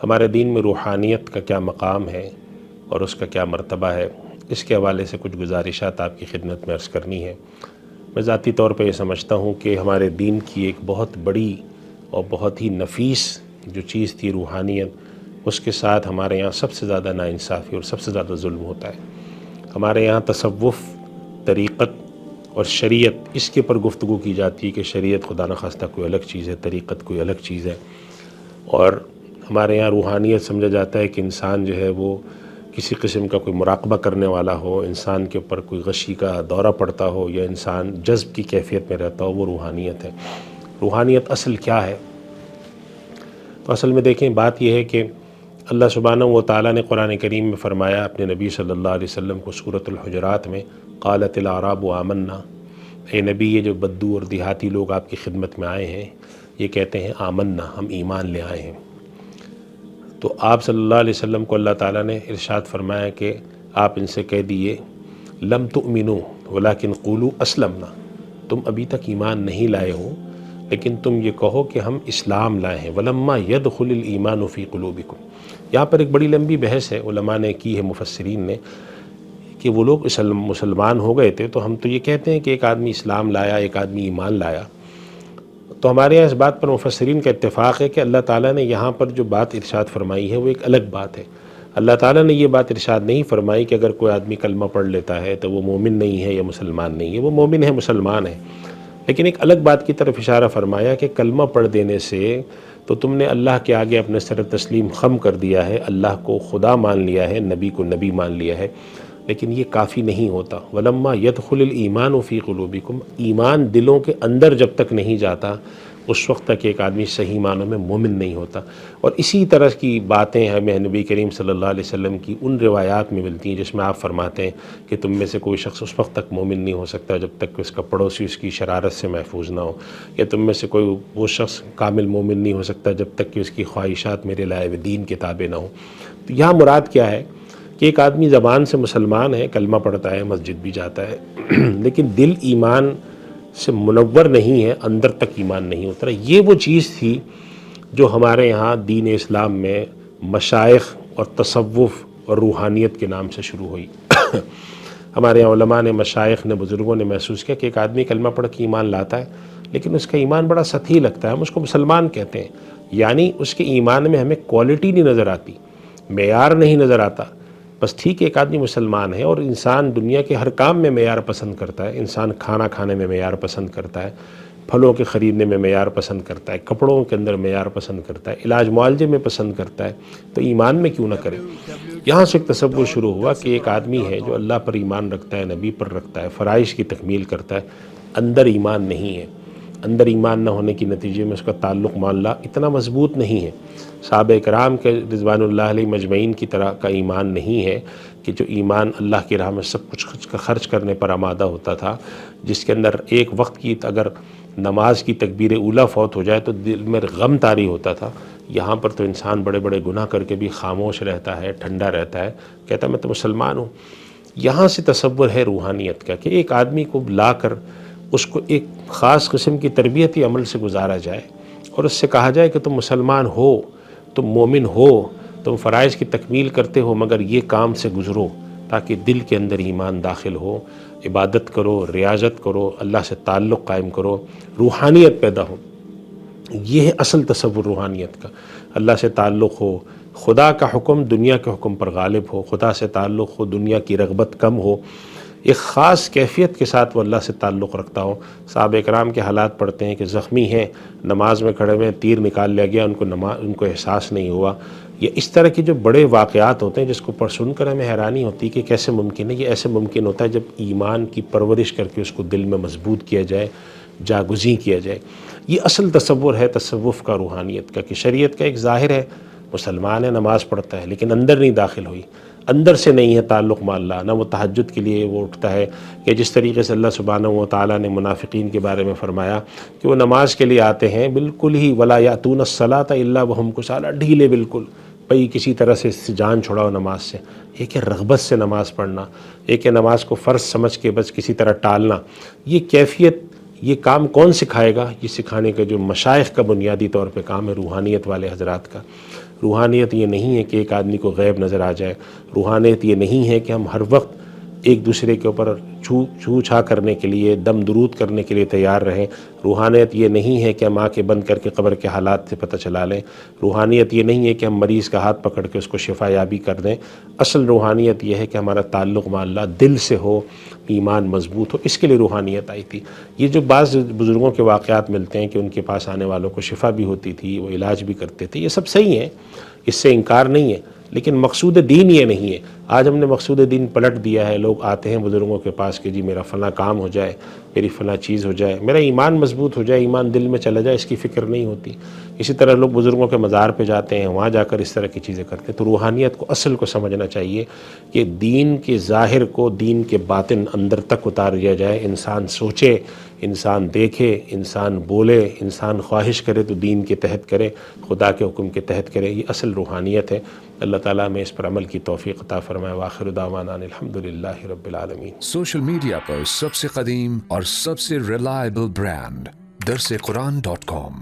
ہمارے دین میں روحانیت کا کیا مقام ہے اور اس کا کیا مرتبہ ہے، اس کے حوالے سے کچھ گزارشات آپ کی خدمت میں عرض کرنی ہے۔ میں ذاتی طور پہ یہ سمجھتا ہوں کہ ہمارے دین کی ایک بہت بڑی اور بہت ہی نفیس جو چیز تھی روحانیت، اس کے ساتھ ہمارے یہاں سب سے زیادہ ناانصافی اور سب سے زیادہ ظلم ہوتا ہے۔ ہمارے یہاں تصوف، طریقت اور شریعت اس کے پر گفتگو کی جاتی ہے کہ شریعت خدا نخواستہ کوئی الگ چیز ہے، طریقت کوئی الگ چیز ہے، اور ہمارے یہاں روحانیت سمجھا جاتا ہے کہ انسان جو ہے وہ کسی قسم کا کوئی مراقبہ کرنے والا ہو، انسان کے اوپر کوئی غشی کا دورہ پڑتا ہو یا انسان جذب کی کیفیت میں رہتا ہو، وہ روحانیت ہے۔ روحانیت اصل کیا ہے؟ تو اصل میں دیکھیں، بات یہ ہے کہ اللہ سبحانہ و تعالیٰ نے قرآن کریم میں فرمایا اپنے نبی صلی اللہ علیہ وسلم کو سورۃ الحجرات میں، قالت الاعراب آمنا، اے نبی یہ جو بدو اور دیہاتی لوگ آپ کی خدمت میں آئے ہیں یہ کہتے ہیں آمنا، ہم ایمان لے آئے ہیں۔ تو آپ صلی اللہ علیہ وسلم کو اللہ تعالیٰ نے ارشاد فرمایا کہ آپ ان سے کہہ دیئے لم تؤمنوا ولکن قولوا اسلمنا، تم ابھی تک ایمان نہیں لائے ہو لیکن تم یہ کہو کہ ہم اسلام لائے ہیں۔ ولما يدخل الایمان فی قلوبکم، یہاں پر ایک بڑی لمبی بحث ہے علماء نے کی ہے، مفسرین نے، کہ وہ لوگ مسلمان ہو گئے تھے تو ہم تو یہ کہتے ہیں کہ ایک آدمی اسلام لایا، ایک آدمی ایمان لایا۔ تو ہمارے یہاں اس بات پر مفسرین کا اتفاق ہے کہ اللہ تعالیٰ نے یہاں پر جو بات ارشاد فرمائی ہے وہ ایک الگ بات ہے۔ اللہ تعالیٰ نے یہ بات ارشاد نہیں فرمائی کہ اگر کوئی آدمی کلمہ پڑھ لیتا ہے تو وہ مومن نہیں ہے یا مسلمان نہیں ہے، وہ مومن ہے، مسلمان ہے، لیکن ایک الگ بات کی طرف اشارہ فرمایا کہ کلمہ پڑھ دینے سے تو تم نے اللہ کے آگے اپنے سر تسلیم خم کر دیا ہے، اللہ کو خدا مان لیا ہے، نبی کو نبی مان لیا ہے، لیکن یہ کافی نہیں ہوتا۔ وَلَمَّا يَدْخُلِ الْإِيمَانُ فِي قُلُوبِكُمْ، ایمان دلوں کے اندر جب تک نہیں جاتا اس وقت تک ایک آدمی صحیح معنوں میں مومن نہیں ہوتا۔ اور اسی طرح کی باتیں ہمیں نبی کریم صلی اللہ علیہ وسلم کی ان روایات میں ملتی ہیں جس میں آپ فرماتے ہیں کہ تم میں سے کوئی شخص اس وقت تک مومن نہیں ہو سکتا جب تک کہ اس کا پڑوسی اس کی شرارت سے محفوظ نہ ہو، یا تم میں سے کوئی وہ شخص کامل مومن نہیں ہو سکتا جب تک کہ اس کی خواہشات میرے لائے ہوئے دین کے تابع نہ ہوں۔ تو یہاں مراد کیا ہے کہ ایک آدمی زبان سے مسلمان ہے، کلمہ پڑھتا ہے، مسجد بھی جاتا ہے، لیکن دل ایمان سے منور نہیں ہے، اندر تک ایمان نہیں اترا۔ یہ وہ چیز تھی جو ہمارے یہاں دین اسلام میں مشائخ اور تصوف اور روحانیت کے نام سے شروع ہوئی۔ ہمارے یہاں علماء نے، مشائخ نے، بزرگوں نے محسوس کیا کہ ایک آدمی کلمہ پڑھ کے ایمان لاتا ہے لیکن اس کا ایمان بڑا سطحی لگتا ہے، ہم اس کو مسلمان کہتے ہیں، یعنی اس کے ایمان میں ہمیں کوالٹی نہیں نظر آتی، معیار نہیں نظر آتا۔ بس ٹھیک ہے ایک آدمی مسلمان ہے، اور انسان دنیا کے ہر کام میں معیار پسند کرتا ہے، انسان کھانا کھانے میں معیار پسند کرتا ہے، پھلوں کے خریدنے میں معیار پسند کرتا ہے، کپڑوں کے اندر معیار پسند کرتا ہے، علاج معالجے میں پسند کرتا ہے، تو ایمان میں کیوں نہ کرے؟ یہاں سے ایک تصور شروع ہوا کہ ایک آدمی ہے جو اللہ پر ایمان رکھتا ہے، نبی پر رکھتا ہے، فرائض کی تکمیل کرتا ہے، اندر ایمان نہیں ہے۔ اندر ایمان نہ ہونے کے نتیجے میں اس کا تعلق مع اللہ اتنا مضبوط نہیں ہے، صحابہ کرام کے رضوان اللہ علیہ مجمعین کی طرح کا ایمان نہیں ہے کہ جو ایمان اللہ کی راہ میں سب کچھ خرچ کرنے پر آمادہ ہوتا تھا، جس کے اندر ایک وقت کی اگر نماز کی تکبیر اولیٰ فوت ہو جائے تو دل میں غم طاری ہوتا تھا۔ یہاں پر تو انسان بڑے بڑے گناہ کر کے بھی خاموش رہتا ہے، ٹھنڈا رہتا ہے، کہتا ہے میں تو مسلمان ہوں۔ یہاں سے تصور ہے روحانیت کا کہ ایک آدمی کو لا کر اس کو ایک خاص قسم کی تربیتی عمل سے گزارا جائے اور اس سے کہا جائے کہ تم مسلمان ہو، تم مومن ہو، تم فرائض کی تکمیل کرتے ہو، مگر یہ کام سے گزرو تاکہ دل کے اندر ایمان داخل ہو، عبادت کرو، ریاضت کرو، اللہ سے تعلق قائم کرو، روحانیت پیدا ہو۔ یہ ہے اصل تصور روحانیت کا، اللہ سے تعلق ہو، خدا کا حکم دنیا کے حکم پر غالب ہو، خدا سے تعلق ہو، دنیا کی رغبت کم ہو، ایک خاص کیفیت کے ساتھ وہ اللہ سے تعلق رکھتا ہو۔ صحابہ کرام کے حالات پڑھتے ہیں کہ زخمی ہیں، نماز میں کھڑے ہوئے تیر نکال لیا گیا، ان کو احساس نہیں ہوا۔ یہ اس طرح کے جو بڑے واقعات ہوتے ہیں جس کو سن کر ہمیں حیرانی ہوتی ہے کہ کیسے ممکن ہے۔ یہ ایسے ممکن ہوتا ہے جب ایمان کی پرورش کر کے اس کو دل میں مضبوط کیا جائے، جاگزیں کیا جائے۔ یہ اصل تصور ہے تصوف کا، روحانیت کا، کہ شریعت کا ایک ظاہر ہے، مسلمان ہے، نماز پڑھتا ہے، لیکن اندر نہیں داخل ہوئی، اندر سے نہیں ہے تعلق مع اللہ، نہ وہ تہجد کے لیے وہ اٹھتا ہے، کہ جس طریقے سے اللہ سبحانہ و تعالیٰ نے منافقین کے بارے میں فرمایا کہ وہ نماز کے لیے آتے ہیں بالکل ہی ولا یاتون الصلاۃ الا وہم کسالى، ڈھیلے بالکل، بھئی کسی طرح سے اس سے جان چھڑاؤ نماز سے۔ ایک ہے رغبت سے نماز پڑھنا، ایک ہے نماز کو فرض سمجھ کے بس کسی طرح ٹالنا۔ یہ کیفیت، یہ کام کون سکھائے گا؟ یہ سکھانے کا جو مشائخ کا بنیادی طور پہ کام ہے روحانیت والے حضرات کا۔ روحانیت یہ نہیں ہے کہ ایک آدمی کو غیب نظر آ جائے، روحانیت یہ نہیں ہے کہ ہم ہر وقت ایک دوسرے کے اوپر چھو چھا کرنے کے لیے، دم درود کرنے کے لیے تیار رہیں، روحانیت یہ نہیں ہے کہ ہم آنکھیں بند کر کے قبر کے حالات سے پتہ چلا لیں، روحانیت یہ نہیں ہے کہ ہم مریض کا ہاتھ پکڑ کے اس کو شفا یابی کر دیں، اصل روحانیت یہ ہے کہ ہمارا تعلق مع اللہ دل سے ہو، ایمان مضبوط ہو، اس کے لیے روحانیت آئی تھی۔ یہ جو بعض بزرگوں کے واقعات ملتے ہیں کہ ان کے پاس آنے والوں کو شفا بھی ہوتی تھی، وہ علاج بھی کرتے تھے، یہ سب صحیح ہیں، اس سے انکار نہیں ہے، لیکن مقصود دین یہ نہیں ہے۔ آج ہم نے مقصود دین پلٹ دیا ہے، لوگ آتے ہیں بزرگوں کے پاس کہ جی میرا فلاں کام ہو جائے، میری فلاں چیز ہو جائے، میرا ایمان مضبوط ہو جائے، ایمان دل میں چلا جائے، اس کی فکر نہیں ہوتی۔ اسی طرح لوگ بزرگوں کے مزار پہ جاتے ہیں، وہاں جا کر اس طرح کی چیزیں کرتے ہیں۔ تو روحانیت کو، اصل کو سمجھنا چاہیے کہ دین کے ظاہر کو دین کے باطن اندر تک اتار دیا جائے، انسان سوچے، انسان دیکھے، انسان بولے، انسان خواہش کرے تو دین کے تحت کرے، خدا کے حکم کے تحت کرے، یہ اصل روحانیت ہے۔ اللہ تعالیٰ میں اس پر عمل کی توفیق عطا فرمائے۔ وآخر دعوانا الحمدللہ رب العالمین۔ سوشل میڈیا پر سب سے قدیم اور سب سے ریلائبل برانڈ درسقرآن.com